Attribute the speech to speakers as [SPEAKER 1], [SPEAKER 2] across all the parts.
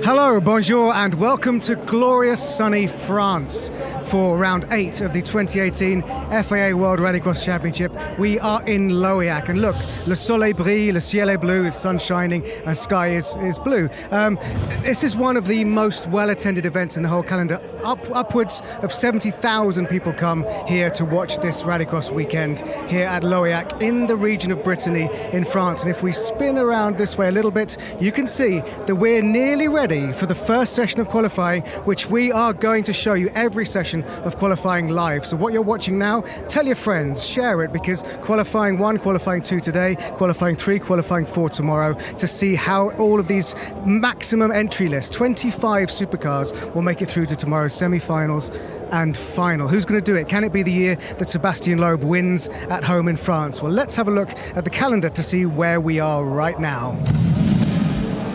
[SPEAKER 1] Hello, bonjour, and welcome to glorious sunny France for round 8 of the 2018 FIA World Rallycross Championship. We are in Loillac, and look, le soleil brille, le ciel est bleu, the sun shining, and sky is blue. This is one of the most well-attended events in the whole calendar. Upwards of 70,000 people come here to watch this Rallycross weekend here at Loillac in the region of Brittany in France. And if we spin around this way a little bit, you can see that we're nearly ready for the first session of qualifying, which we are going to show you every session of qualifying live. So what you're watching now, tell your friends, share it, because qualifying 1, qualifying 2 today, qualifying 3, qualifying 4 tomorrow, to see how all of these maximum entry lists, 25 supercars, will make it through to tomorrow's semi-finals and final. Who's going to do it? Can it be the year that Sébastien Loeb wins at home in France? Well, let's have a look at the calendar to see where we are right now.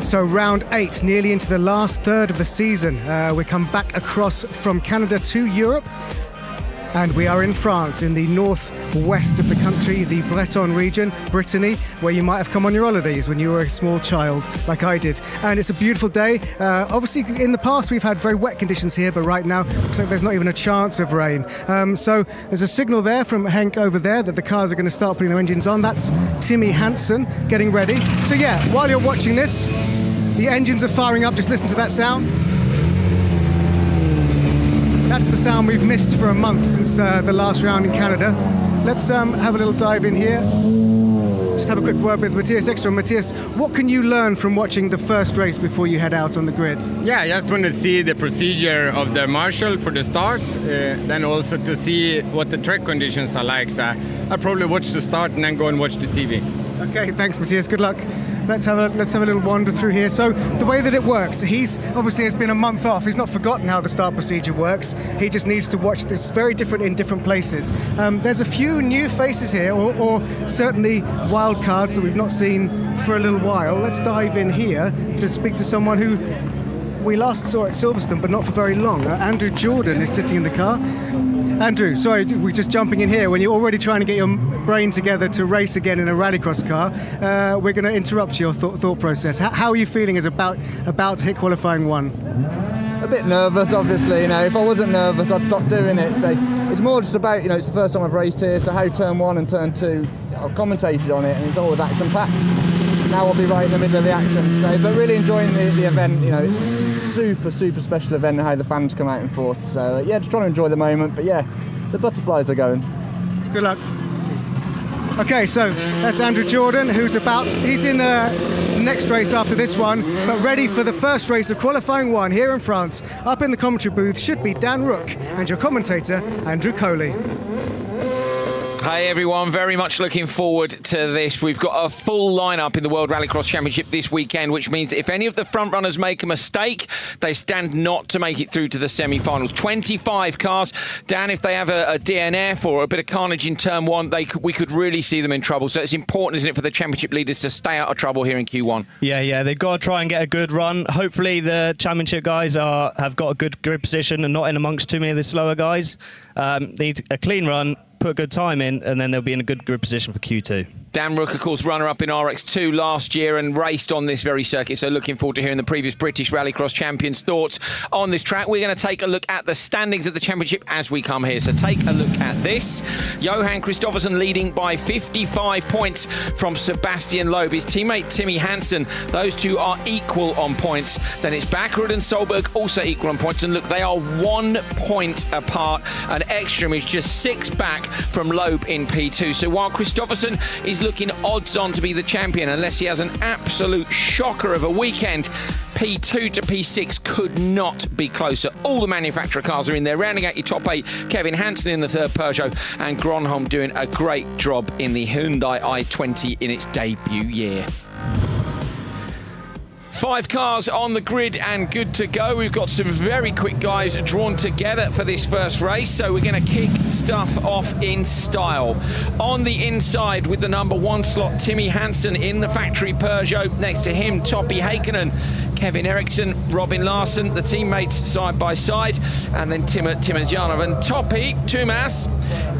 [SPEAKER 1] So round 8, nearly into the last third of the season. We come back across from Canada to Europe, and we are in France, in the northwest of the country, the Bretagne region, Brittany, where you might have come on your holidays when you were a small child, like I did. And it's a beautiful day. Obviously, in the past, we've had very wet conditions here, but right now, looks like there's not even a chance of rain. So there's a signal there from Henk over there that the cars are going to start putting their engines on. That's Timmy Hansen getting ready. So yeah, while you're watching this, the engines are firing up. Just listen to that sound. That's the sound we've missed for a month since the last round in Canada. Let's have a little dive in here. Just have a quick word with Matthias Ekstrom. Matthias, what can you learn from watching the first race before you head out on the grid?
[SPEAKER 2] Yeah, I just want to see the procedure of the marshal for the start, then also to see what the track conditions are like. So I'll probably watch the start and then go and watch the TV.
[SPEAKER 1] Okay, thanks Matthias, good luck. Let's have a little wander through here. So the way that it works, he's obviously has been a month off. He's not forgotten how the start procedure works. He just needs to watch this. Very different in different places. There's a few new faces here, or certainly wild cards that we've not seen for a little while. Let's dive in here to speak to someone who we last saw at Silverstone, but not for very long. Andrew Jordan is sitting in the car. Andrew, sorry, we're just jumping in here when you're already trying to get your brain together to race again in a rallycross car. We're going to interrupt your thought process. How are you feeling as about to hit qualifying 1?
[SPEAKER 3] A bit nervous, obviously. You know, if I wasn't nervous, I'd stop doing it. So it's more just about, it's the first time I've raced here, so how turn 1 and turn 2, I've commentated on it, and it's always action-packed. Now I'll be right in the middle of the action. So, but really enjoying the event. It's a super special event, and how the fans come out in force. So yeah, just trying to enjoy the moment. But yeah, the butterflies are going.
[SPEAKER 1] Good luck. Okay, so that's Andrew Jordan, he's in the next race after this one, but ready for the first race of qualifying 1 here in France. Up in the commentary booth should be Dan Rook and your commentator, Andrew Coley.
[SPEAKER 4] Hey everyone, very much looking forward to this. We've got a full lineup in the World Rallycross Championship this weekend, which means that if any of the front runners make a mistake, they stand not to make it through to the semi-finals. 25 cars. Dan, if they have a DNF or a bit of carnage in turn 1, we could really see them in trouble. So it's important, isn't it, for the championship leaders to stay out of trouble here in Q1? Yeah, they've got to try and get a good run. Hopefully the championship guys have got a good grid position and not in amongst too many of the slower guys. They need a clean run, put a good time in, and then they'll be in a good grid position for Q2. Dan Rook, of course, runner-up in RX2 last year and raced on this very circuit, so looking forward to hearing the previous British Rallycross champions' thoughts on this track. We're going to take a look at the standings of the championship as we come here, so take a look at this. Johan Kristoffersen leading by 55 points from Sébastien Loeb. His teammate Timmy Hansen, those two are equal on points. Then it's Backrud and Solberg also equal on points, and look, they are 1 point apart, and Ekstrom is just 6 back from Loeb in P2. So while Kristoffersen is looking odds on to be the champion, unless he has an absolute shocker of a weekend, P2 to P6 could not be closer. All the manufacturer cars are in there. Rounding out your top 8, Kevin Hansen in the 3rd Peugeot, and Gronholm doing a great job in the Hyundai i20 in its debut year. 5 cars on the grid and good to go. We've got some very quick guys drawn together for this first race, so we're going to kick stuff off in style. On the inside with the number 1 slot, Timmy Hansen in the factory Peugeot. Next to him, Topi Heikkinen, Kevin Eriksson, Robin Larsson, the teammates side by side, and then Timazyanov. And Topi, Tumas,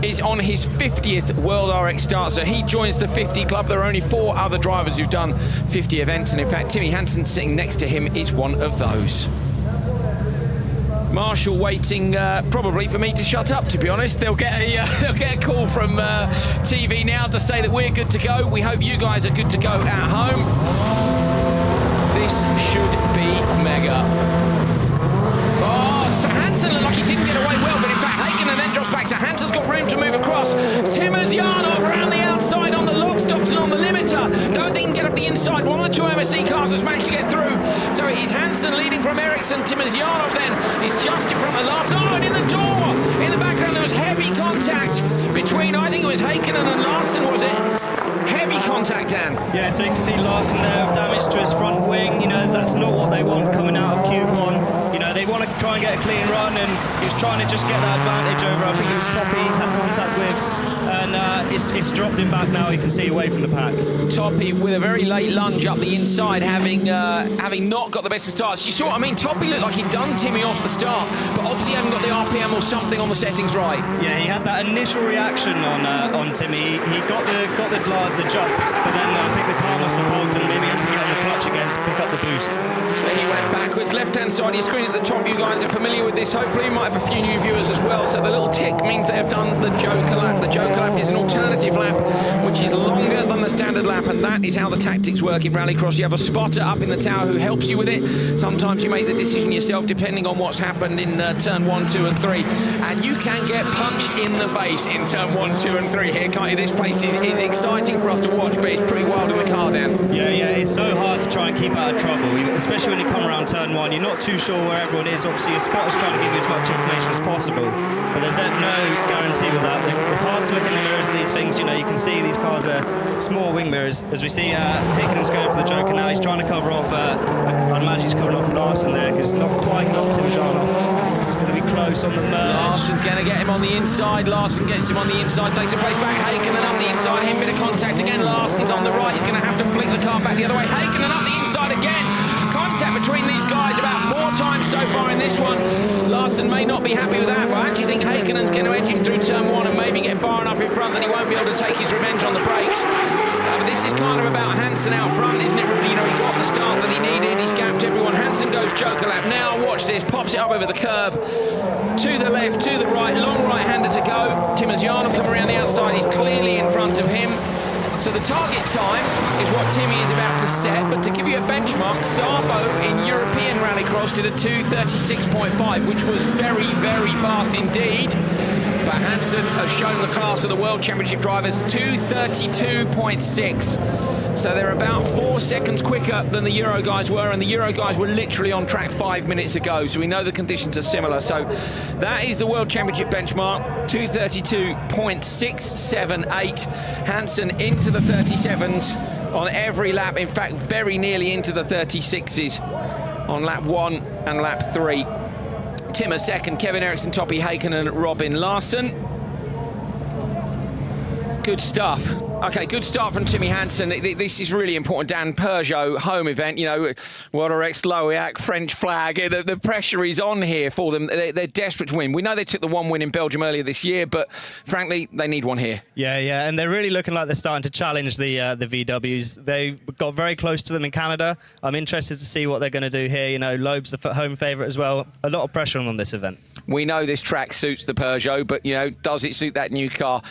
[SPEAKER 4] is on his 50th World RX start, so he joins the 50 club. There are only 4 other drivers who've done 50 events, and in fact, Timmy Hansen sitting next to him is one of those. Marshall waiting probably for me to shut up, to be honest. They'll get a call from TV now to say that we're good to go. We hope you guys are good to go at home. This should be mega. Oh, so Hansen looked like he didn't get away well, but in fact Heikkinen then drops back, so Hansen's got room to move across. Timazyanov around the outside on the log stops and on the limiter. Don't think he can get up the inside. One of the 2 MSC cars has managed to get through. So it is Hansen leading from Eriksson. Timazyanov then is just in front of Larsson. Oh, and in the door, in the background, there was heavy contact between, I think it was Heikkinen and Larsson, was it? Heavy contact, Dan.
[SPEAKER 5] Yeah, so you can see Larsson there with damage to his front wing. You know, that's not what they want coming out of Q1. You know, they want to try and get a clean run, and he was trying to just get that advantage over, I think it was Topi had contact with, and it's dropped him back now. You can see away from the pack.
[SPEAKER 4] Topi with a very late lunge up the inside, having not got the best of starts. You saw what I mean? Topi looked like he'd done Timmy off the start, but obviously hadn't got the RPM or something on the settings right.
[SPEAKER 5] Yeah, he had that initial reaction on Timmy. He got the jump, but then I think the car must have bugged and maybe had to get on the clutch again to pick up the boost.
[SPEAKER 4] So he went backwards. Left-hand side of your screen at the top, you guys are familiar with this. Hopefully you might have a few new viewers as well. So the little tick means they have done the Joker lap. The Joker lap is an alternative lap, which is longer than the standard lap, and that is how the tactics work in Rallycross. You have a spotter up in the tower who helps you with it. Sometimes you make the decision yourself, depending on what's happened in turn 1, 2 and 3. And you can get punched in the face in turn 1, 2 and 3 here, can't you? This place is exciting for us to watch, but it's pretty wild in the car, Dan.
[SPEAKER 5] Yeah, it's so hard to try and keep out of trouble, especially when you come around turn 1. You're not too sure where everyone is. Obviously, your spotter's trying to give you as much information as possible, but there's no guarantee with that. It's hard to look in the mirrors of these things. You know, you can see these cars are small wing mirrors. As we see, Heikkinen's going for the Joker now. He's trying to cover off, I'd imagine he's covering off Larsson there, because not quite got Timazyanov. It's going to be close on the merge.
[SPEAKER 4] Larsson's going to get him on the inside. Larsson gets him on the inside, takes a place back. Heikkinen up the inside, him bit of contact again. Larsson's on the right. He's going to have to flick the car back the other way. Heikkinen up the inside again. Contact between these guys about 4 times so far in this one. Larsson may not be happy with that, but I actually think Heikkinen's going to edge him through turn 1 and maybe get far enough in front that he won't be able to take his revenge on the brakes. But this is kind of about Hansen out front, isn't it, really? You know, he got the start that he needed. He's gapped everyone. Hansen goes Joker lap. Now watch this. Pops it up over the curb. To the left, to the right. Long right-hander to go. Timazyanov coming around the outside. He's clearly in front of him. So the target time is what Timmy is about to set, but to give you a benchmark, Sabo in European Rallycross did a 2:36.5, which was very, very fast indeed. But Hansen has shown the class of the World Championship drivers 2:32.6. So they're about 4 seconds quicker than the Euro guys were, and the Euro guys were literally on track 5 minutes ago, so we know the conditions are similar. So that is the World Championship benchmark, 2:32.678. Hansen into the 37s on every lap, in fact very nearly into the 36s on lap 1 and lap 3. Tim a second, Kevin Eriksson, Topi Heikkinen, Robin Larsson. Good stuff. Okay, good start from Timmy Hansen. This is really important, Dan. Peugeot, home event, you know, World RX, Loiac, French flag. The pressure is on here for them. They're desperate to win. We know they took the 1 win in Belgium earlier this year, but frankly, they need one here. Yeah,
[SPEAKER 5] and they're really looking like they're starting to challenge the VWs. They got very close to them in Canada. I'm interested to see what they're going to do here. You know, Loeb's the home favourite as well. A lot of pressure on them this event.
[SPEAKER 4] We know this track suits the Peugeot, but, you know, does it suit that new car?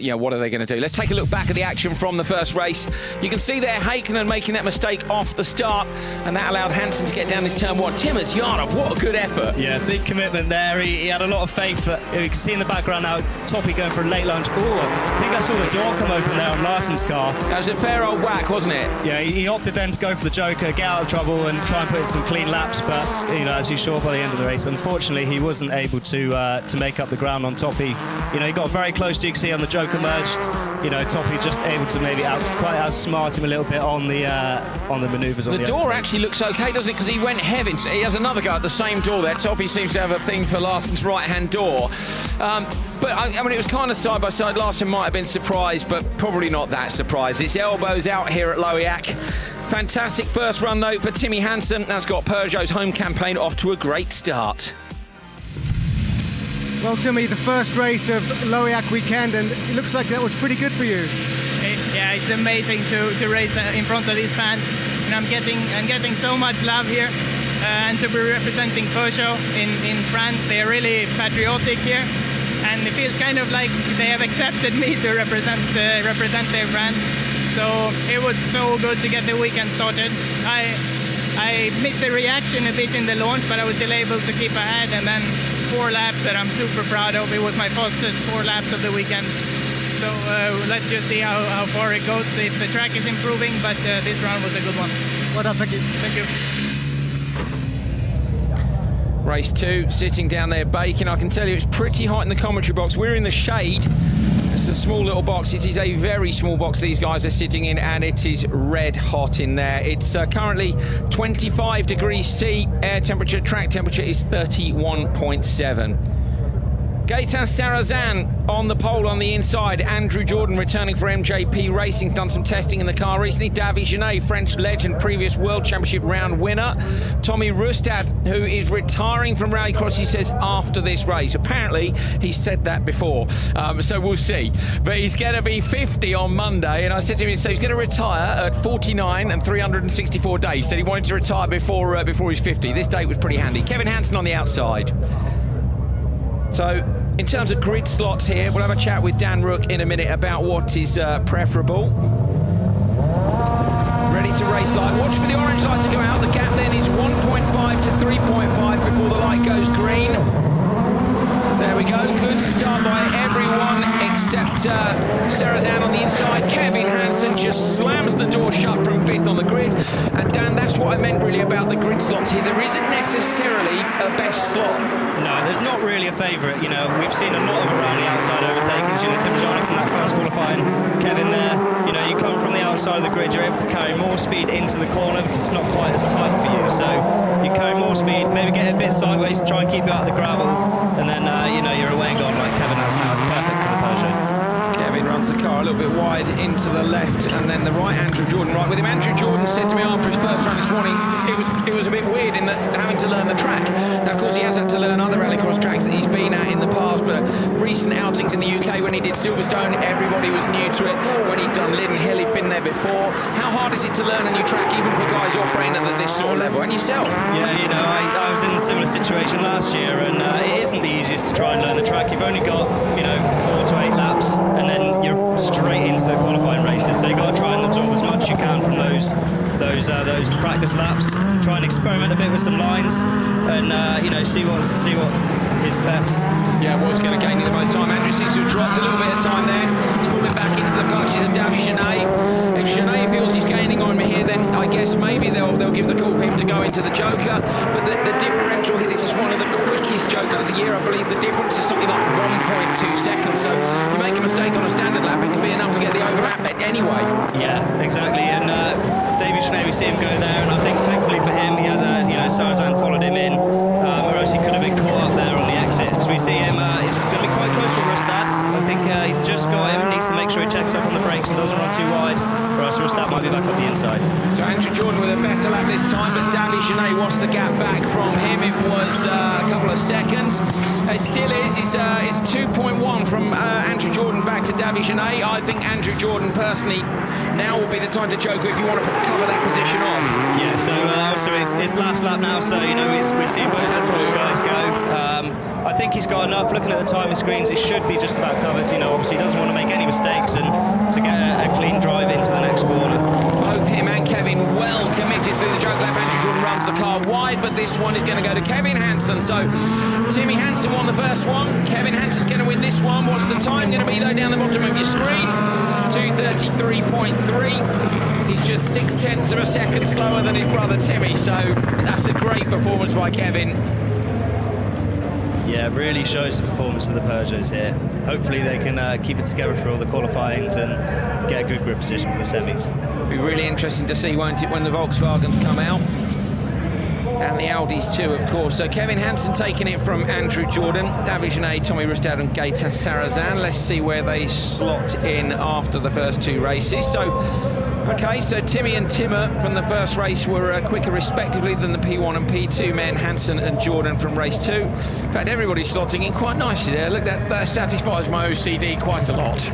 [SPEAKER 4] You know, what are they going to do? Let's take a look back at the action from the first race. You can see there Heikkinen making that mistake off the start, and that allowed Hansen to get down to turn 1. Timazyanov, what a good effort.
[SPEAKER 5] Yeah, big commitment there. He had a lot of faith. You can see in the background now, Topi going for a late lunge. Oh, I think I saw the door come open there on Larsson's car.
[SPEAKER 4] That was a fair old whack, wasn't it?
[SPEAKER 5] Yeah, he opted then to go for the Joker, get out of trouble and try and put in some clean laps, but, you know, as you saw by the end of the race, unfortunately he wasn't wasn't able to make up the ground on Toppy. You know, he got very close to, you can see on the Joker merge. You know, Toppy just able to maybe quite outsmart him a little bit on the manoeuvres.
[SPEAKER 4] The door actually looks okay, doesn't it? Because he went heavy. He has another go at the same door there. Toppy seems to have a thing for Larsson's right-hand door. But I mean, it was kind of side by side. Larsson might have been surprised, but probably not that surprised. It's elbows out here at Lowiac. Fantastic first run though for Timmy Hansen. That's got Peugeot's home campaign off to a great start.
[SPEAKER 1] Well, Timmy, the first race of Lowiac weekend, and it looks like that was pretty good for you.
[SPEAKER 6] Yeah, it's amazing to race in front of these fans, and I'm getting so much love here, and to be representing Peugeot in France. They are really patriotic here, and it feels kind of like they have accepted me to represent their brand. So it was so good to get the weekend started. I missed the reaction a bit in the launch, but I was still able to keep ahead, and then 4 laps that I'm super proud of. It was my fastest 4 laps of the weekend. So let's just see how far it goes, if the track is improving, but this run was a good one.
[SPEAKER 1] Well done, thank you.
[SPEAKER 6] Thank you.
[SPEAKER 4] Race 2, sitting down there baking. I can tell you it's pretty hot in the commentary box. We're in the shade. It's a small little box. It is a very small box these guys are sitting in, and it is red hot in there. It's currently 25 degrees C. Air temperature, track temperature is 31.7. Gaetan Sarrazin on the pole on the inside. Andrew Jordan returning for MJP Racing's done some testing in the car recently. Davy Genet, French legend, previous World Championship round winner. Tommy Rustad, who is retiring from Rallycross, he says, after this race. Apparently, he said that before, so we'll see. But he's going to be 50 on Monday, and I said to him, so he's going to retire at 49 and 364 days. He said he wanted to retire before he's 50. This date was pretty handy. Kevin Hansen on the outside. So, in terms of grid slots here, we'll have a chat with Dan Rook in a minute about what is preferable. Ready to race light. Watch for the orange light to go out. The gap then is 1.5 to 3.5 before the light goes green. There we go. Good start by everyone except Sarrazin on the inside. Kevin Hansen just slams the door shut from 5th on the grid. And Dan, that's what I meant really about the grid slots here. There isn't necessarily a best slot.
[SPEAKER 5] No, there's not really a favourite. You know, we've seen a lot of around the outside overtakings. You know, Tim Johnny from that first qualifying, Kevin there. You know, you come from the outside of the grid, you're able to carry more speed into the corner because it's not quite as tight for you. So you carry more speed, maybe get a bit sideways to try and keep you out of the gravel, and then you know, you're away and gone like Kevin has now. It's perfect for the Peugeot.
[SPEAKER 4] Kevin runs the car a little bit wide into the left, and then the right, Andrew Jordan right with him. Andrew Jordan said to me after his first run this morning, it was a bit weird in that having to learn the track. Now, of course, he has had to learn other rallycross tracks that he's been at in the past, but recent outings in the UK when he did Silverstone, everybody was new to it. When he'd done Linden Hill, he'd been there before. How hard is it to learn a new track, even for guys operating at this sort of level? And yourself?
[SPEAKER 5] Yeah, you know, I was in a similar situation last year, and it isn't the easiest to try and learn the track. You've only got, you know, 4 to 8 laps, and then you're straight into the qualifying races. So you've got to try and absorb as much as you can from those practice laps. Try and experiment a bit with some lines, and you know, see what is best.
[SPEAKER 4] Yeah, what's going to gain you the most time? Andrew seems to have dropped a little bit of time there. He's falling back into the clutches of Davy Genet. If Genet feels he's gaining on me here, then I guess maybe they'll give the call for him to go into the Joker. But the differential here, this is one of the quickest Jokers of the year. I believe the difference is something like 1.2 seconds. So you make a mistake on a standard lap, it can be enough to get the overlap anyway.
[SPEAKER 5] Yeah, exactly. And David Genet, we see him go there, and I think thankfully for him, he had you know, Sarrazin followed him in, or else he could have been caught up there on the exit. As we see him, he's going to be quite close with Rustad. I think he's just got him, needs to make sure he checks up on the brakes and doesn't run too wide, or else Rustad might be back on the inside.
[SPEAKER 4] So Andrew Jordan with a better lap this time, but Davy Genet wants the gap back from him. It was a couple of seconds. It still is. It's 2.1 from Andrew Jordan back to Davy Genet. I think Andrew Jordan personally, now will be the time to choke if you want to cover that position off.
[SPEAKER 5] Yeah, so also it's last lap now, so you know we're seeing both the four guys go. I think he's got enough. Looking at the timing screens, it should be just about covered. You know, obviously he doesn't want to make any mistakes and to get a clean drive into the next corner.
[SPEAKER 4] Both him and Kevin well committed through the joke lap. Andrew Jordan runs the car wide, but this one is going to go to Kevin Hansen. So Timmy Hansen won the first one. Kevin Hansen's going to win this one. What's the time going to be though down the bottom of your screen? 2:33.3. He's just 0.6 of a second slower than his brother Timmy, so that's a great performance by Kevin.
[SPEAKER 5] Yeah, really shows the performance of the Peugeots here. Hopefully they can keep it together through all the qualifyings and get a good grip position for the semis.
[SPEAKER 4] Be really interesting to see, won't it, when the Volkswagens come out. And the Audis too, of course. So Kevin Hansen taking it from Andrew Jordan, David Genet, Tommy Rustad and Gaëtan Sarrazin. Let's see where they slot in after the first two races. So, okay, so Timmy and Timmer from the first race were quicker respectively than the P1 and P2 men, Hansen and Jordan from race 2. In fact, everybody's slotting in quite nicely there. Look, that satisfies my OCD quite a lot.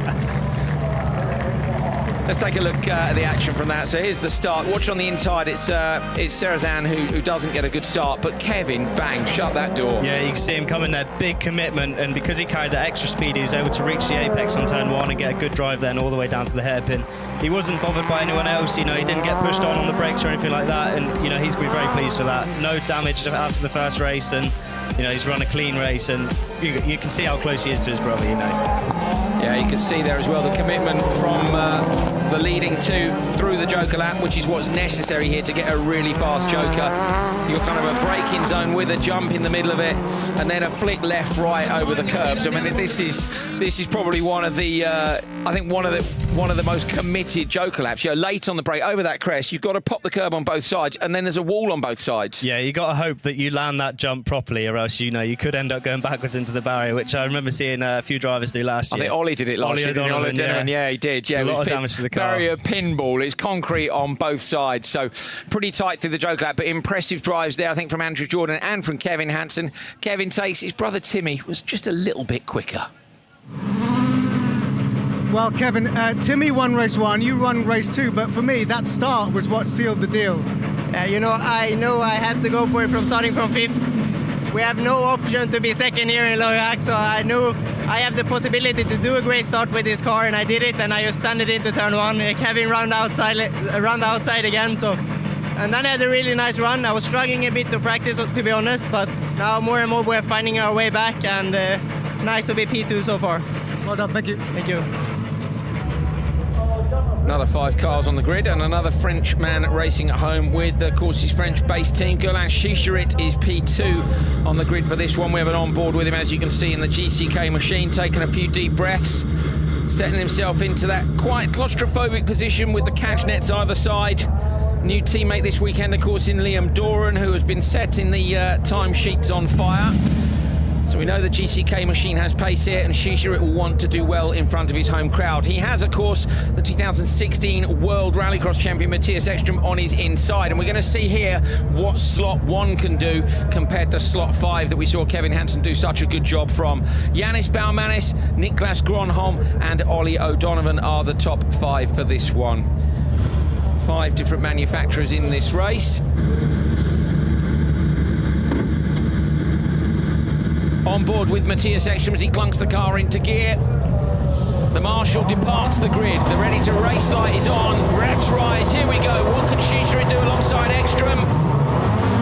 [SPEAKER 4] Let's take a look at the action from that. So here's the start. Watch on the inside. It's Sarrazin who doesn't get a good start, but Kevin, bang, shut that door.
[SPEAKER 5] Yeah, you can see him coming there, big commitment, and because he carried that extra speed, he was able to reach the apex on turn 1 and get a good drive then all the way down to the hairpin. He wasn't bothered by anyone else, you know, he didn't get pushed on the brakes or anything like that, and, you know, he's going to be very pleased for that. No damage after the first race, and, you know, he's run a clean race, and you can see how close he is to his brother, you know.
[SPEAKER 4] Yeah, you can see there as well the commitment from the leading two through the Joker lap, which is what's necessary here to get a really fast Joker. You're kind of a braking zone with a jump in the middle of it, and then a flick left, right over the curbs. I mean, this is probably one of the I think one of the most committed Joker laps. You're late on the brake over that crest. You've got to pop the curb on both sides, and then there's a wall on both sides.
[SPEAKER 5] Yeah, you got to hope that you land that jump properly, or else you could end up going backwards into the barrier, which I remember seeing a few drivers do last year.
[SPEAKER 4] I think Ollie did it last year. Yeah, he did. Yeah,
[SPEAKER 5] a lot of damage to the car.
[SPEAKER 4] Barrier pinball. It's concrete on both sides, so pretty tight through the Joker lap, but impressive drives there, I think, from Andrew Jordan and from Kevin Hansen. Kevin takes his brother Timmy was just a little bit quicker.
[SPEAKER 1] Well, Kevin, Timmy won race 1, you won race 2, but for me, that start was what sealed the deal.
[SPEAKER 6] You know I had to go for it from starting from 5th. We have no option to be second here in Loyac, so I knew I have the possibility to do a great start with this car, and I did it, and I just sent it into turn 1. Kevin ran the outside again, so. And then I had a really nice run. I was struggling a bit to practice, to be honest, but now more and more we're finding our way back, and nice to be P2 so far.
[SPEAKER 1] Well done, thank you.
[SPEAKER 6] Thank you.
[SPEAKER 4] Another 5 cars on the grid, and another French man racing at home with, of course, his French-based team. Guerlain Chicherit is P2 on the grid for this one. We have an on-board with him, as you can see, in the GCK machine, taking a few deep breaths, setting himself into that quite claustrophobic position with the catch nets either side. New teammate this weekend, of course, in Liam Doran, who has been setting the timesheets on fire. So we know the GCK machine has pace here, and Chicherit will want to do well in front of his home crowd. He has, of course, the 2016 World Rallycross champion Matthias Ekström on his inside, and we're going to see here what slot 1 can do compared to slot 5 that we saw Kevin Hansen do such a good job from. Yannis Baumanis, Niklas Gronholm and Ollie O'Donovan are the top 5 for this one. 5 different manufacturers in this race. On board with Matthias Ekström as he clunks the car into gear. The Marshal departs the grid. The ready to race light is on. Revs rise. Here we go. What can Chicherit do alongside Ekström?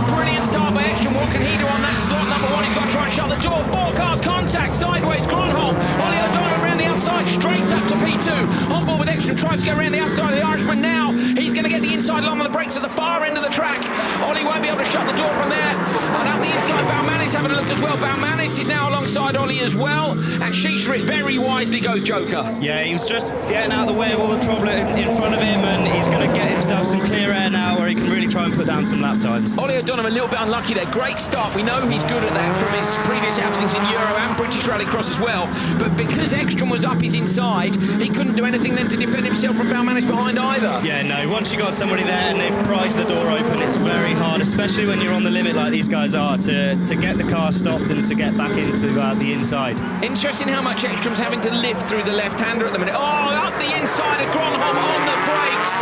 [SPEAKER 4] Brilliant start by Ekström. What can he do on that slot number 1? He's got to try and shut the door. 4 cars contact sideways. Gronholm. Ollie O'Donovan around the outside, straight up to P2. On board with Ekström, tries to go around the outside of the Irishman now. He's going to get the inside line on the brakes at the far end of the track. Ollie won't be able to shut the door from there. And up the inside, Baumanis having a look as well. Baumanis is now alongside Ollie as well. And Chicherit very wisely goes Joker.
[SPEAKER 5] Yeah, he was just getting out of the way of all the trouble in front of him, and he's going to get himself some clear air now where he can really try and put down some lap times.
[SPEAKER 4] Ollie O'Donovan a little bit unlucky there. Great start. We know he's good at that from his previous outings in Euro and British Rallycross as well. But because Ekström was up his inside, he couldn't do anything then to defend himself from Baumanis behind either.
[SPEAKER 5] Yeah, no, once you got somebody there and they've prized the door open, it's very hard, especially when you're on the limit like these guys are, to get the car stopped and to get back into the inside.
[SPEAKER 4] Interesting how much Ekström's having to lift through the left-hander at the minute. Oh, up the inside of Gronholm on the brakes.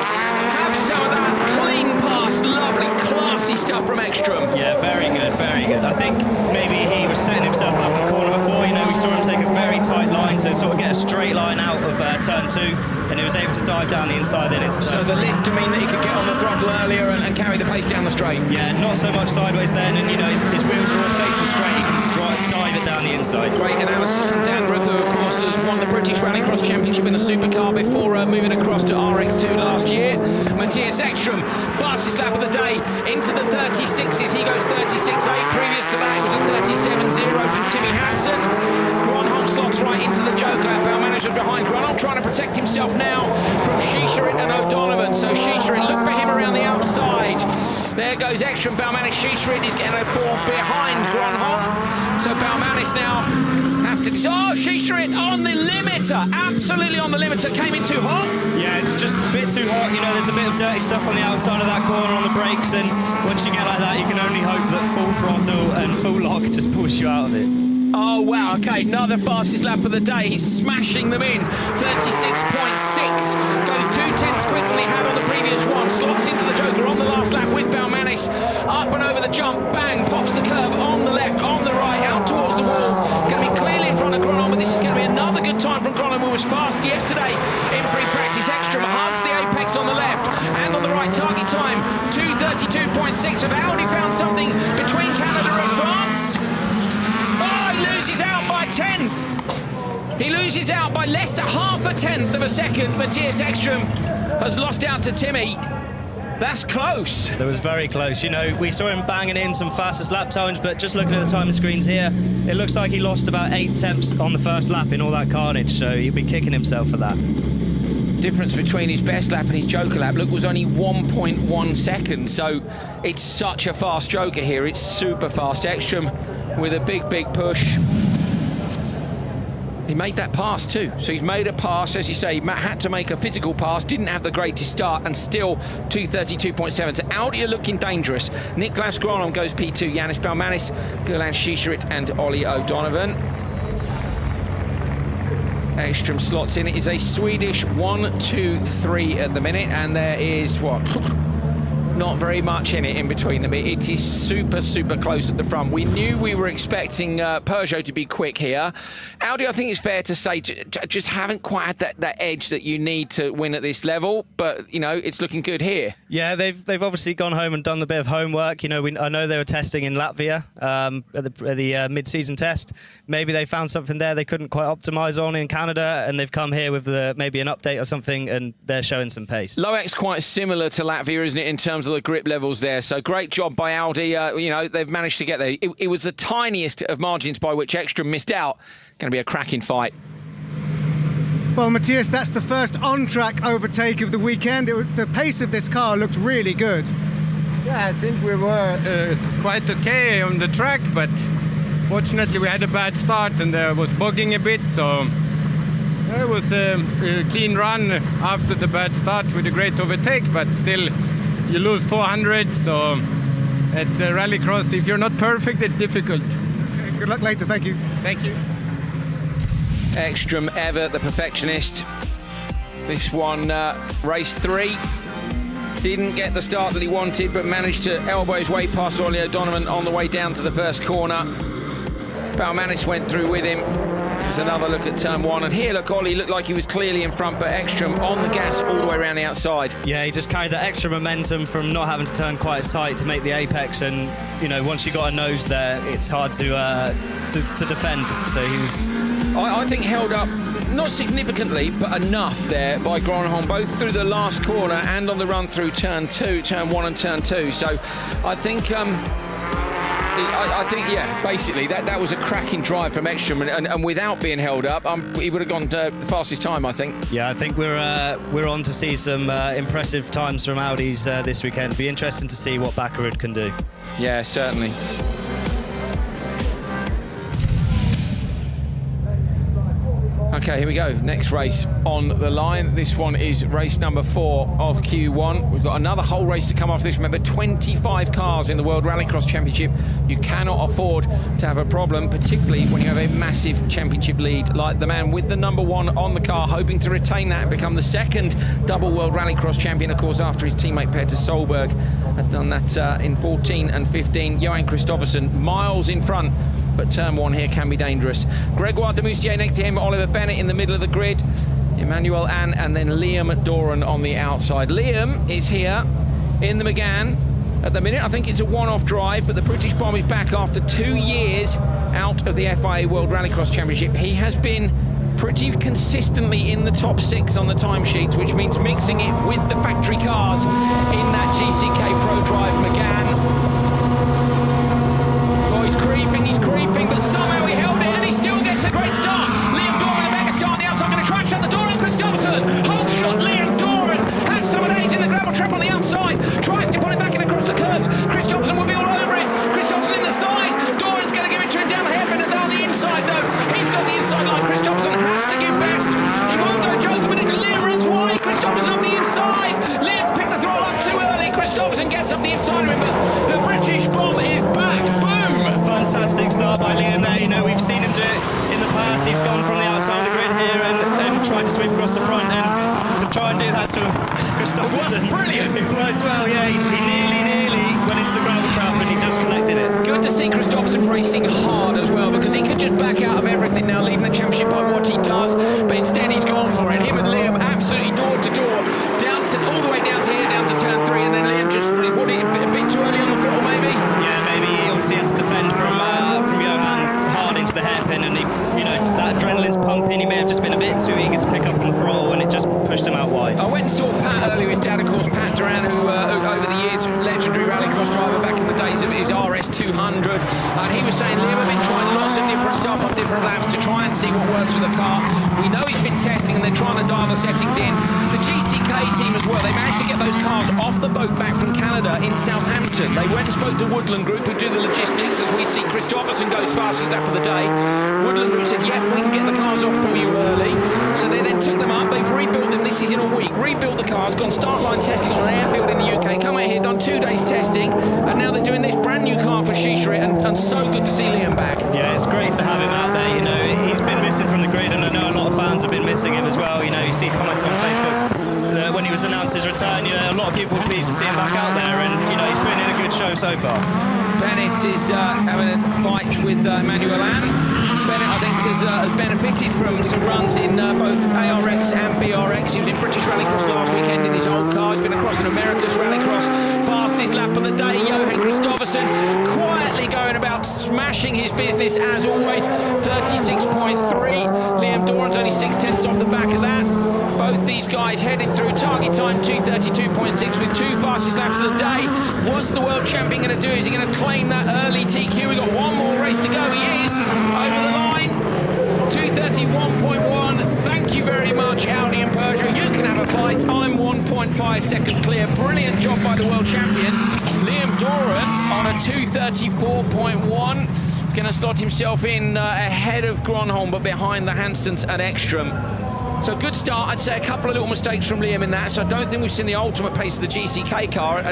[SPEAKER 4] Have some of that clean pass. Lovely, classy stuff from Ekström.
[SPEAKER 5] Yeah, very good, very good. I think maybe he was setting himself up in the corner before. You know, we saw him take a very tight line to sort of get a straight line out of turn 2. and he was able to dive down the inside then into
[SPEAKER 4] So the lift to mean that he could get on the throttle earlier and carry the pace down the straight.
[SPEAKER 5] Yeah, not so much sideways then, and you know his wheels are all facing straight. He can dive it down the inside.
[SPEAKER 4] Great analysis from Dan Ruth, who of course has won the British Rallycross Championship in a supercar before moving across to RX2 last year. Matthias Ekström, fastest lap of the day, into the 36s. He goes 36.8. Previous to that, it was a 37.0 from Timmy Hansen. Gronholm slots right into the joke lap. Balmanis was behind. Gronholm trying to protect himself now from Shisharit and O'Donovan. So Shisharit, look for him around the outside. There goes Ekström. Balmanis. Shisharit is getting a fall behind Gronholm. So Balmanis now has to... Oh, Shisharit on the limiter. Absolutely on the limiter. Came in too hot.
[SPEAKER 5] Yeah, just a bit too hot. You know, there's a bit of dirty stuff on the outside of that corner on the brakes, and once you get like that, you can only hope that full throttle and full lock just push you out of it.
[SPEAKER 4] Oh, wow, okay, another fastest lap of the day. He's smashing them in. 36.6. Goes 2/10 quicker than he had on the previous one. Slots into the joker on the last lap with Balmanis. Up and over the jump. Bang, pops the curb on the left, on the right, out towards the wall. Going to be clearly in front of Gronholm, but this is going to be another good time from Gronholm, who was fast yesterday in free practice. Ekström hugs the apex on the left and on the right. Target time, 2:32.6. Have Audi found something between Canada and France? Loses out by 10th. He loses out by less than half a tenth of a second. Matthias Ekström has lost out to Timmy. That's close.
[SPEAKER 5] That was very close. You know, we saw him banging in some fastest lap times, but just looking at the timing screens here, it looks like he lost about 8 tenths on the first lap in all that carnage, so he'd be kicking himself for that.
[SPEAKER 4] Difference between his best lap and his joker lap, look, was only 1.1 seconds, so it's such a fast joker here. It's super fast. Ekström with a big push. He made that pass too, so he's made a pass, as you say. Matt had to make a physical pass, didn't have the greatest start, and still 2:32.7. So Audi are looking dangerous. Niklas Gronholm goes P2, Yannis Balmanis, Gulan Shisharit and Ollie O'Donovan. Ekström slots in. It is a Swedish 1-2-3 at the minute, and there is what? Not very much in it in between them. It is super close at the front. We knew we were expecting Peugeot to be quick here. Audi, I think it's fair to say, just haven't quite had that edge that you need to win at this level, but you know, it's looking good here.
[SPEAKER 5] Yeah, they've obviously gone home and done a bit of homework. You know, I know they were testing in Latvia at the mid-season test. Maybe they found something there they couldn't quite optimise on in Canada, and they've come here with maybe an update or something, and they're showing some pace.
[SPEAKER 4] Loec's quite similar to Latvia, isn't it, in terms of the grip levels there? So great job by Audi. You know, they've managed to get there. It was the tiniest of margins by which Ekström missed out. Going to be a cracking fight.
[SPEAKER 1] Well, Matthias, that's the first on-track overtake of the weekend. The pace of this car looked really good.
[SPEAKER 2] Yeah, I think we were quite okay on the track, but fortunately we had a bad start and was bogging a bit, so it was a clean run after the bad start with a great overtake, but still you lose 400, so it's a rallycross. If you're not perfect, it's difficult.
[SPEAKER 1] Okay, good luck later, thank you.
[SPEAKER 2] Thank you.
[SPEAKER 4] Ekström, ever the perfectionist. This one, race 3. Didn't get the start that he wanted, but managed to elbow his way past Ollie O'Donovan on the way down to the first corner. Balmanis went through with him. There's another look at turn 1, and here, look, Ollie looked like he was clearly in front, but Ekström on the gas all the way around the outside.
[SPEAKER 5] Yeah, he just carried that extra momentum from not having to turn quite as tight to make the apex, and you know, once you got a nose there, it's hard to defend. So he was,
[SPEAKER 4] I think, held up not significantly, but enough there by Gronholm, both through the last corner and on the run through turn 1 and turn 2. So I think. I think, yeah, basically, that was a cracking drive from Ekström, and without being held up, he would have gone the fastest time, I think.
[SPEAKER 5] Yeah, I think we're on to see some impressive times from Audis this weekend. It'll be interesting to see what Bakarud can do.
[SPEAKER 4] Yeah, certainly. Okay, here we go. Next race on the line. This one is race number 4 of Q1. We've got another whole race to come off this. Remember, 25 cars in the World Rallycross Championship. You cannot afford to have a problem, particularly when you have a massive championship lead like the man with the number 1 on the car, hoping to retain that and become the second double World Rallycross champion, of course, after his teammate Peter Solberg had done that in 14 and 15. Johan Kristoffersson miles in front, but turn 1 here can be dangerous. Gregoire de Moustier next to him, Oliver Bennett in the middle of the grid. Emmanuel Ann and then Liam Doran on the outside. Liam is here in the McGann at the minute. I think it's a one-off drive, but the British Bomb is back after 2 years out of the FIA World Rallycross Championship. He has been pretty consistently in the top 6 on the timesheets, which means mixing it with the factory cars in that GCK Pro Drive McGann. Oh, he's creeping, but somehow he held it and he still gets a great start. Liam Doran with a mega start on the outside, going to try and shut the door on Christopherson. Whole shot, Liam Doran has some of eight in the gravel trap on the outside, tries to put it back in across the curves. Christopherson will be all over it. Christopherson in the side. Doran's going to give it to him down the hairpin and down the inside though. He's got the inside line. Christopherson has to give best. He won't go joker, but Liam runs wide. Christopherson up the inside. Liam's picked the throttle up too early. Christopherson gets up the inside of him, but the British Bomb is back. Boom!
[SPEAKER 5] Fantastic start by Liam there. You know, we've seen him do it in the past. He's gone from the outside of the grid here and tried to sweep across the front, and to try and do that to Christopherson.
[SPEAKER 4] Brilliant!
[SPEAKER 5] It worked well, yeah. He nearly went into the gravel trap and he just collected it.
[SPEAKER 4] Good to see Christopherson racing hard as well, because he could just back out of everything now, leading the championship by what he does, but instead he's gone for it. Him and Liam absolutely door to door, all the way down to here, down to turn 3, and then Liam just really wanted it a bit too early on the throttle, maybe.
[SPEAKER 5] Yeah, maybe he obviously had to defend from Johan hard into the hairpin, and that adrenaline's pumping. He may have just been a bit too eager to pick up on the throttle, and it just pushed him out wide.
[SPEAKER 4] I went and saw Pat earlier, his dad, of course, Pat Duran, who over the years, legendary rallycross driver back in the days of his RS200, and he was saying Liam have been trying lots of different stuff on different laps to try and see what works with the car. We know he's been testing and they're trying to dial the settings in. The GCK team as well, they managed to get those cars off the boat back from Canada in Southampton. They went and spoke to Woodland Group, who do the logistics, as we see Christopherson goes fastest lap of the day. Woodland Group said, yeah, we can get the cars off for you early. So they then took them up, they've rebuilt them, this is in a week, rebuilt the cars, gone start line testing on an airfield in the UK, come out here, done 2 days testing, and now they're doing this brand new car for Shishirit, and so good to see Liam back.
[SPEAKER 5] Yeah, it's great to have him out there. You know, he's been missing from the grid, and I know a lot of fans have been missing him as well. You know, you see comments on Facebook when he was announced his return. You know, a lot of people were pleased to see him back out there, and you know, he's putting in a good show so far.
[SPEAKER 4] Bennett is having a fight with Emmanuel Ann. Bennett, I think, has benefited from some runs in both ARX and BRX. He was in British Rallycross last weekend in his old car. He's been across in America's Rallycross. Fastest lap of the day, Johan Christopherson quietly going about smashing his business as always. 36.3. Liam Doran's only 6/10 off the back of that. Both these guys heading through target time 2:32.6 with 2 fastest laps of the day. What's the world champion going to do? Is he going to claim that early TQ? We've got one more race to go. He is over the line. 2:31.1. Thank you very much, Audi and Peugeot. You can have a fight. I'm 1.5 seconds clear. Brilliant job by the world champion. Liam Doran on a 2:34.1. He's going to slot himself in ahead of Gronholm, but behind the Hansons and Ekstrom. So good start. I'd say a couple of little mistakes from Liam in that. So I don't think we've seen the ultimate pace of the GCK car,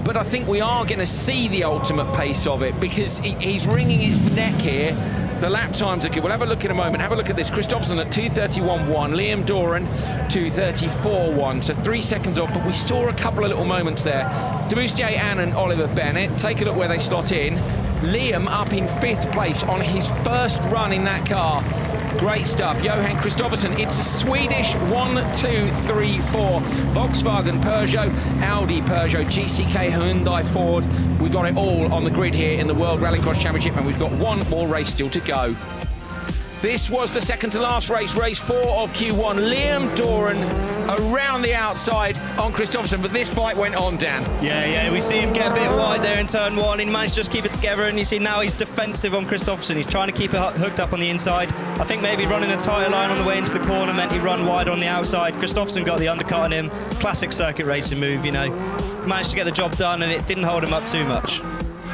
[SPEAKER 4] but I think we are going to see the ultimate pace of it, because he's wringing his neck here. The lap times are good. We'll have a look in a moment. Have a look at this. Christopherson at 2:31.1. Liam Doran 2:34.1. So 3 seconds off, but we saw a couple of little moments there. Debustier Ann and Oliver Bennett. Take a look where they slot in. Liam up in 5th place on his first run in that car. Great stuff. Johan Christopherson. It's a Swedish 1, 2, 3, 4. Volkswagen, Peugeot, Audi, Peugeot, GCK, Hyundai, Ford. We got it all on the grid here in the World Rallycross Championship, and we've got one more race still to go. This was the second to last race, race 4 of Q1. Liam Doran around the outside on Christopherson, but this fight went on, Dan.
[SPEAKER 5] Yeah, we see him get a bit wide there in turn 1. He managed to just keep it together, and you see now he's defensive on Christopherson. He's trying to keep it hooked up on the inside. I think maybe running a tighter line on the way into the corner meant he run wide on the outside. Christopherson got the undercut on him. Classic circuit racing move, you know. Managed to get the job done, and it didn't hold him up too much.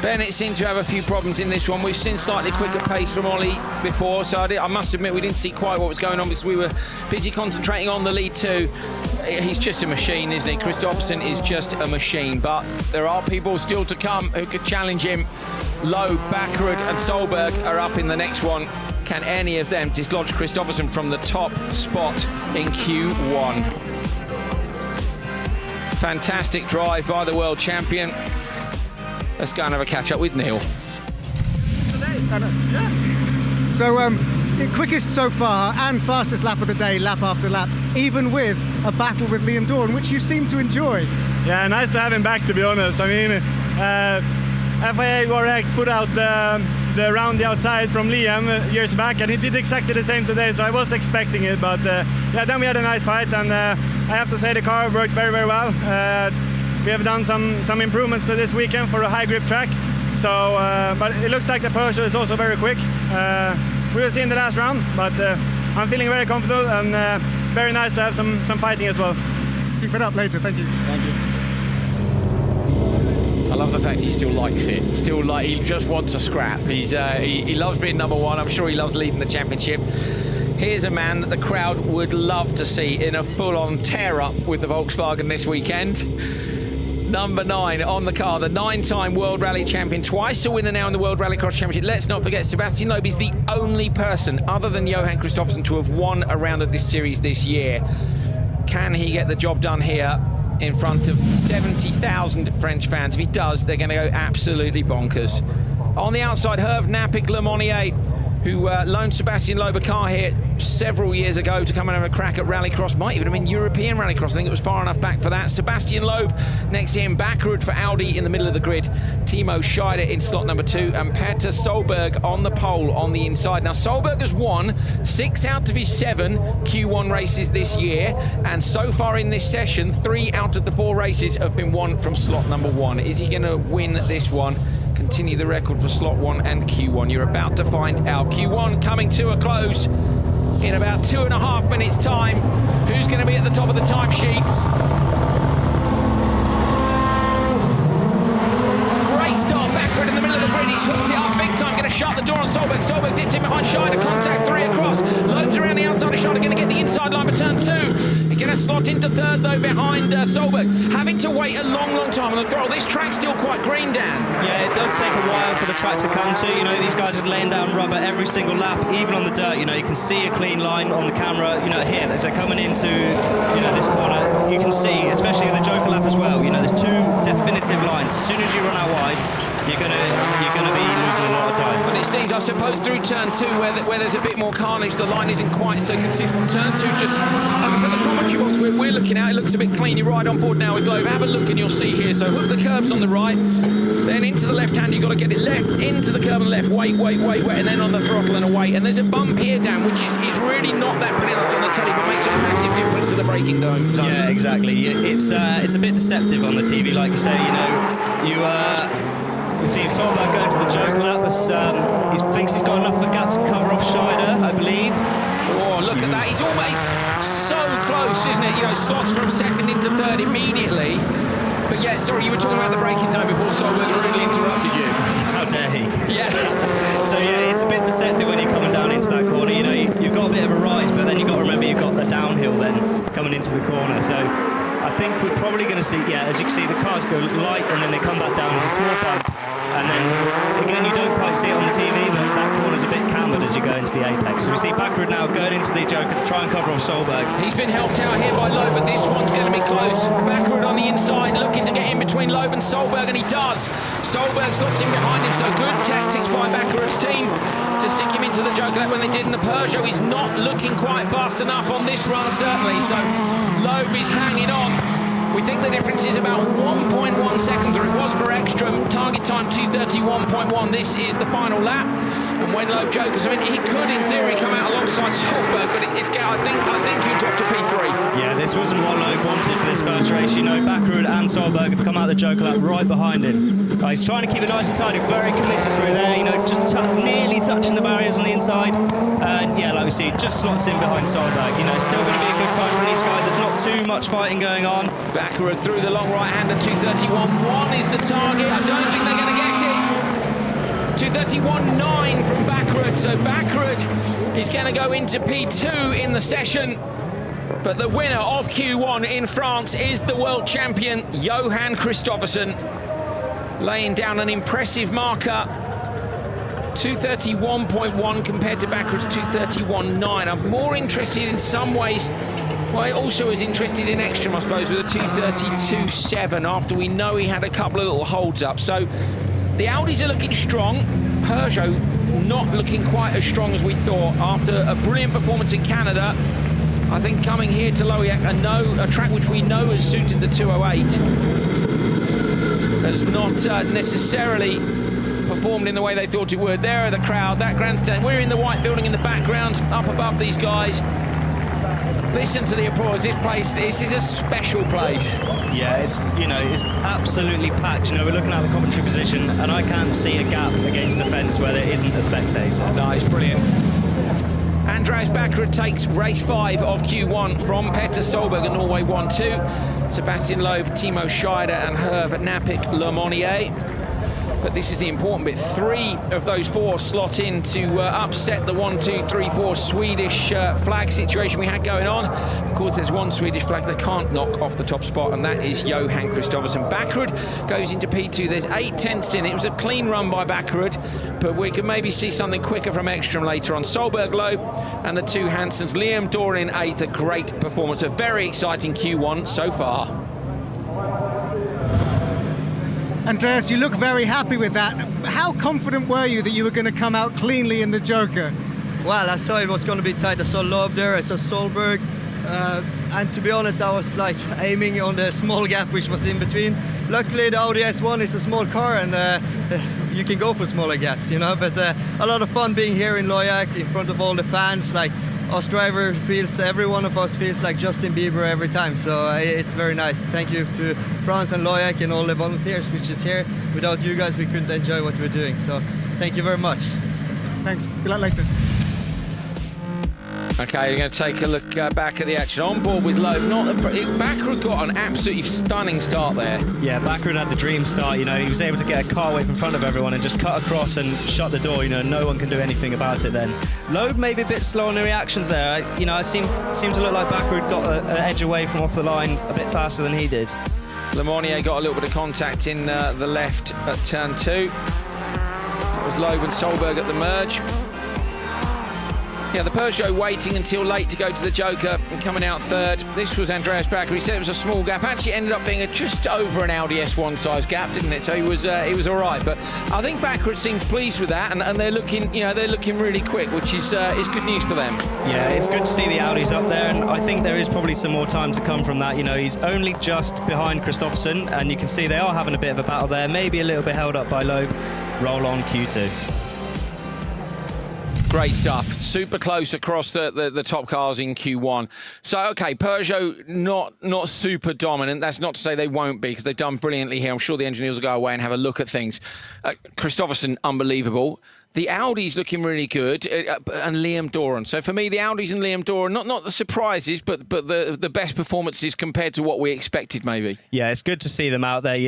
[SPEAKER 4] Bennett seemed to have a few problems in this one. We've seen slightly quicker pace from Ollie before, so I must admit we didn't see quite what was going on because we were busy concentrating on the lead 2. He's just a machine, isn't he? Christopherson is just a machine, but there are people still to come who could challenge him. Lowe, Backerud and Solberg are up in the next one. Can any of them dislodge Christopherson from the top spot in Q1? Fantastic drive by the world champion. Let's go and have a catch-up with Neil.
[SPEAKER 1] So, quickest so far and fastest lap of the day, lap after lap, even with a battle with Liam Dorn, which you seem to enjoy.
[SPEAKER 7] Yeah, nice to have him back, to be honest. I mean, FIA World Rallycross put out the round the outside from Liam years back, and he did exactly the same today, so I was expecting it. But yeah, then we had a nice fight, and I have to say the car worked very, very well. We have done some improvements to this weekend for a high grip track. So, but it looks like the Peugeot is also very quick. We will see in the last round, but I'm feeling very comfortable and very nice to have some fighting as well.
[SPEAKER 1] Keep it up later, thank you.
[SPEAKER 7] Thank you.
[SPEAKER 4] I love the fact he still likes it. Still, like, he just wants a scrap. He loves being number one. I'm sure he loves leading the championship. Here's a man that the crowd would love to see in a full-on tear-up with the Volkswagen this weekend. Number 9 on the car, the 9-time World Rally champion, twice a winner now in the World Rallycross Championship. Let's not forget, Sebastian Loeb is the only person other than Johan Kristoffersen to have won a round of this series this year. Can he get the job done here in front of 70,000 French fans? If he does, they're going to go absolutely bonkers. On the outside, Hervé Napic-Lemonnier, who loaned Sebastian Loeb a car here several years ago to come and have a crack at Rallycross. Might even have been European Rallycross. I think it was far enough back for that. Sebastian Loeb next to him, Bakkerud for Audi in the middle of the grid. Timo Scheider in slot number 2, and Peter Solberg on the pole on the inside. Now, Solberg has won 6 out of his 7 Q1 races this year, and so far in this session, 3 out of the 4 races have been won from slot number 1. Is he going to win this one? Continue the record for slot 1 and Q1. You're about to find out. Q1 coming to a close in about 2.5 minutes time. Who's going to be at the top of the timesheets? Great start, backward in the middle of the grid. He's hooked it up big time. Going to shut the door on Solberg. Solberg dips in behind Scheider. Contact 3 across. Loeb's around the outside of Scheider. Going to get the inside line for turn 2. Going to slot into 3rd though behind Solberg. Having to wait a long, long time on the throttle. This track's still quite green, Dan.
[SPEAKER 5] Yeah, it does take a while for the track to come to. You know, these guys are laying down rubber every single lap, even on the dirt. You know, you can see a clean line on the camera. You know, here, as they're coming into, you know, this corner, you can see, especially in the Joker lap as well, you know, there's 2 definitive lines. As soon as you run out wide, you're gonna be losing a lot of time.
[SPEAKER 4] And it seems, I suppose, through turn 2, where there's a bit more carnage, the line isn't quite so consistent. Turn 2, just from the commentary box where we're looking at, it looks a bit clean. You're right on board now with Globe. Have a look and you'll see here. So hook the curbs on the right, then into the left hand. You've got to get it left into the curb and left. Wait, and then on the throttle and away. And there's a bump here, Dan, which is really not that pronounced on the telly, but makes a massive difference to the braking zone.
[SPEAKER 5] Yeah, exactly. It's a bit deceptive on the TV, like you say. You know, you see Solberg going to the Joker lap, he thinks he's got enough of a gap to cover off Scheider, I believe.
[SPEAKER 4] Oh, look at that. He's always so close, isn't it? You know, slots from 2nd into 3rd immediately. But yeah, sorry, you were talking about the braking time before Solberg really interrupted you.
[SPEAKER 5] How dare he?
[SPEAKER 4] Yeah.
[SPEAKER 5] So yeah, it's a bit deceptive when you're coming down into that corner. You know, you've got a bit of a rise, but then you've got to remember you've got the downhill then coming into the corner. So I think we're probably going to see, yeah, as you can see, the cars go light and then they come back down as a small bump. And then, again, you don't quite see it on the TV, but that corner's a bit cambered as you go into the apex. So we see Bakkerud now going into the Joker to try and cover off Solberg.
[SPEAKER 4] He's been helped out here by Loeb, but this one's going to be close. Bakkerud on the inside, looking to get in between Loeb and Solberg, and he does. Solberg slots in behind him, so good tactics by Bakkerud's team to stick him into the Joker lap when they did in the Peugeot. He's not looking quite fast enough on this run, certainly, so Loeb is hanging on. We think the difference is about 1.1 seconds, or it was for Ekstrom. Target time 2:31.1. This is the final lap. And when Loeb Jokers, I mean, he could, in theory, come out alongside Solberg, but I think he dropped to P3.
[SPEAKER 5] Yeah, this wasn't what Loeb wanted for this first race. You know, Bakkerud and Solberg have come out the Joker lap right behind him. He's trying to keep it nice and tidy, very committed through there. You know, just nearly touching the barriers on the inside. And yeah, like we see, just slots in behind Solberg. You know, it's still going to be a good time for these guys. There's not too much fighting going on.
[SPEAKER 4] Bakkerud through the long right hand at 2:31.1 is the target. I don't think they're going to get it. 2:31.9 from Bakkerud. So Bakkerud is going to go into P2 in the session. But the winner of Q1 in France is the world champion, Johan Kristoffersen, laying down an impressive marker. 2:31.1 compared to Bakkerud's 2:31.9. I'm more interested in some ways. Well, he also is interested in Ekstrom, I suppose, with a 2:32.7 after we know he had a couple of little holds up. So the Audis are looking strong. Peugeot not looking quite as strong as we thought after a brilliant performance in Canada. I think coming here to Lowiak, a track which we know has suited the 208, has not necessarily performed in the way they thought it would. There are the crowd, that grandstand. We're in the white building in the background, up above these guys. Listen to the applause. This is a special place.
[SPEAKER 5] Yeah, it's absolutely packed. We're looking at the commentary position, and I can't see a gap against the fence where there isn't a spectator.
[SPEAKER 4] No, it's brilliant. Andreas Bakkerud takes race 5 of Q1 from Petter Solberg and Norway 1-2. Sebastian Loeb, Timo Scheider and Hervé Napik-Le Monnier. But this is the important bit. 3 of those 4 slot in to upset the 1, 2, 3, 4 Swedish flag situation we had going on. Of course, there's one Swedish flag that can't knock off the top spot, and that is Johan Kristoffersson. Bakkerud goes into P2. There's 8 tenths in. It was a clean run by Bakkerud, but we could maybe see something quicker from Ekstrom later on. Solberg, Loeb, and the 2 Hansons. Liam Doran in 8th. A great performance. A very exciting Q1 so far.
[SPEAKER 1] Andreas, you look very happy with that. How confident were you that you were going to come out cleanly in the Joker?
[SPEAKER 8] Well, I saw it was going to be tight. I saw Loeb there, I saw Solberg, and to be honest, I was like aiming on the small gap which was in between. Luckily, the Audi S1 is a small car, and you can go for smaller gaps, But a lot of fun being here in Lowiak in front of all the fans. Like, us driver feels, every one of us feels like Justin Bieber every time, so it's very nice. Thank you to France and Lowiak and all the volunteers which is here. Without you guys, we couldn't enjoy what we're doing, so thank you very much.
[SPEAKER 1] Thanks. Good luck later.
[SPEAKER 4] Okay, you're going to take a look back at the action. On board with Loeb. Bakkerud got an absolutely stunning start there.
[SPEAKER 5] Yeah, Bakkerud had the dream start. He was able to get a car away from front of everyone and just cut across and shut the door. No one can do anything about it then. Loeb maybe a bit slow on the reactions there. I seem to look like Bakkerud got an edge away from off the line a bit faster than he did.
[SPEAKER 4] Le Monnier got a little bit of contact in the left at turn 2. That was Loeb and Solberg at the merge. Yeah, the Peugeot waiting until late to go to the Joker and coming out 3rd. This was Andreas Bakkerud. He said it was a small gap. Actually ended up being just over an Audi S1 size gap, didn't it? So he was all right. But I think Bakkerud seems pleased with that, and they're looking really quick, which is good news for them.
[SPEAKER 5] Yeah, it's good to see the Audis up there, and I think there is probably some more time to come from that. He's only just behind Kristoffersson, and you can see they are having a bit of a battle there. Maybe a little bit held up by Loeb. Roll on Q2.
[SPEAKER 4] Great stuff. Super close across the top cars in Q1. So, okay, Peugeot not super dominant. That's not to say they won't be, because they've done brilliantly here. I'm sure the engineers will go away and have a look at things. Kristoffersson, unbelievable. The Audi's looking really good, and Liam Doran. So for me, the Audis and Liam Doran, not the surprises, but the best performances compared to what we expected, maybe.
[SPEAKER 5] Yeah, it's good to see them out there.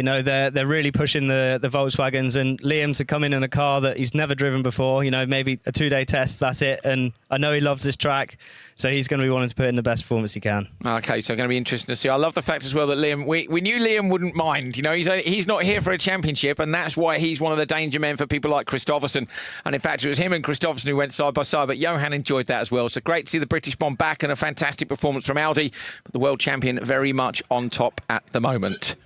[SPEAKER 5] They're really pushing the Volkswagens, and Liam to come in a car that he's never driven before. Maybe a 2-day test, that's it. And I know he loves this track, so he's going to be wanting to put in the best performance he can. Okay, so going to be interesting to see. I love the fact as well that Liam, we knew Liam wouldn't mind. He's not here for a championship, and that's why he's one of the danger men for people like Kristoffersson. And in fact, it was him and Kristoffersson who went side by side, but Johan enjoyed that as well. So great to see the British bomb back, and a fantastic performance from Audi. But the world champion very much on top at the moment.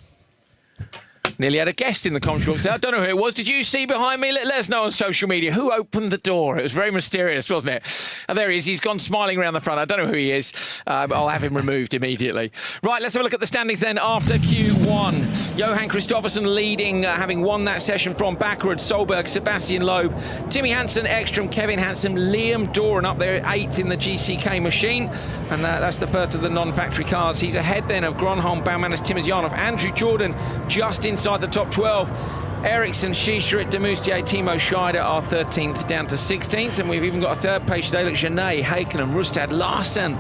[SPEAKER 5] Nearly had a guest in the commentary room. I don't know who it was. Did you see behind me? Let us know on social media. Who opened the door? It was very mysterious, wasn't it? And there he is. He's gone smiling around the front. I don't know who he is. But I'll have him removed immediately. Right, let's have a look at the standings then after Q1. Johan Kristoffersson leading, having won that session from Bakkerud, Solberg, Sebastian Loeb, Timmy Hansen, Ekstrom, Kevin Hansen, Liam Doran up there 8th in the GCK machine. And that's the first of the non-factory cars. He's ahead then of Gronholm, Baumanis, Timosyanov, Andrew Jordan just inside the top 12. Ericsson, Schischrit, Demoustier, Timo Scheider are 13th down to 16th, and we've even got a third page today. Look, Genet, Haken, Rustad, Larsen,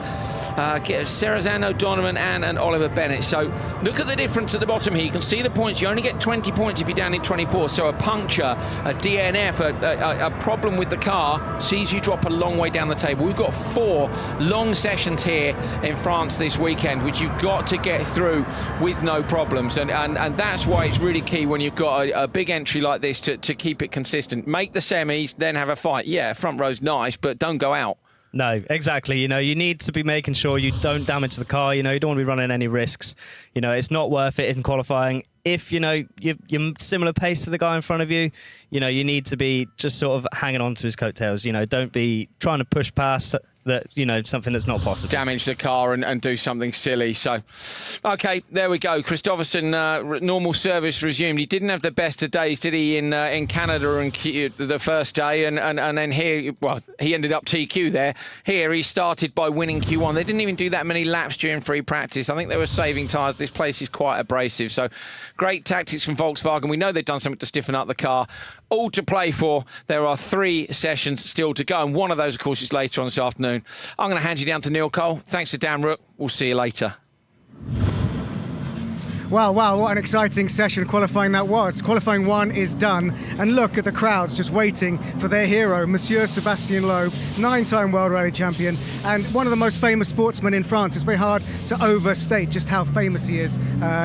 [SPEAKER 5] Serazan, O'Donovan, and Oliver Bennett. So look at the difference at the bottom here. You can see the points. You only get 20 points if you're down in 24. So a puncture, a DNF, a problem with the car sees you drop a long way down the table. We've got 4 long sessions here in France this weekend, which you've got to get through with no problems. And that's why it's really key when you've got a big entry like this to keep it consistent. Make the semis, then have a fight. Yeah, front row's nice, but don't go out. No, exactly. You need to be making sure you don't damage the car. You don't want to be running any risks. It's not worth it in qualifying. if you're similar pace to the guy in front of you, you need to be just sort of hanging on to his coattails. Don't be trying to push past that, something that's not possible.
[SPEAKER 4] Damage the car and do something silly. So, okay, there we go. Kristoffersson, normal service resumed. He didn't have the best of days, did he, in Canada and the first day, and then here, well, he ended up TQ there. Here, he started by winning Q1. They didn't even do that many laps during free practice. I think they were saving tyres. This place is quite abrasive. So, great tactics from Volkswagen. We know they've done something to stiffen up the car. All to play for. There are 3 sessions still to go, and one of those, of course, is later on this afternoon. I'm going to hand you down to Neil Cole. Thanks to Dan Rook. We'll see you later.
[SPEAKER 1] Wow, what an exciting session qualifying that was. Qualifying 1 is done, and look at the crowds just waiting for their hero, Monsieur Sébastien Loeb, 9-time World Rally Champion, and one of the most famous sportsmen in France. It's very hard to overstate just how famous he is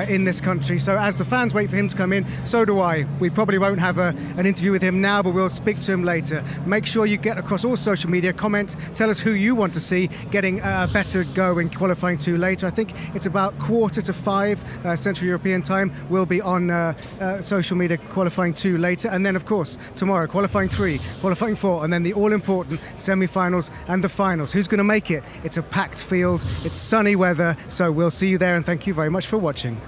[SPEAKER 1] in this country. So as the fans wait for him to come in, so do I. We probably won't have an interview with him now, but we'll speak to him later. Make sure you get across all social media, comment, tell us who you want to see getting a better go in qualifying 2 later. I think it's about 4:45 Central European time. We'll be on social media qualifying 2 later, and then of course tomorrow qualifying 3, qualifying 4, and then the all-important semi-finals and the finals. Who's going to make it? It's a packed field, it's sunny weather, so we'll see you there, and thank you very much for watching.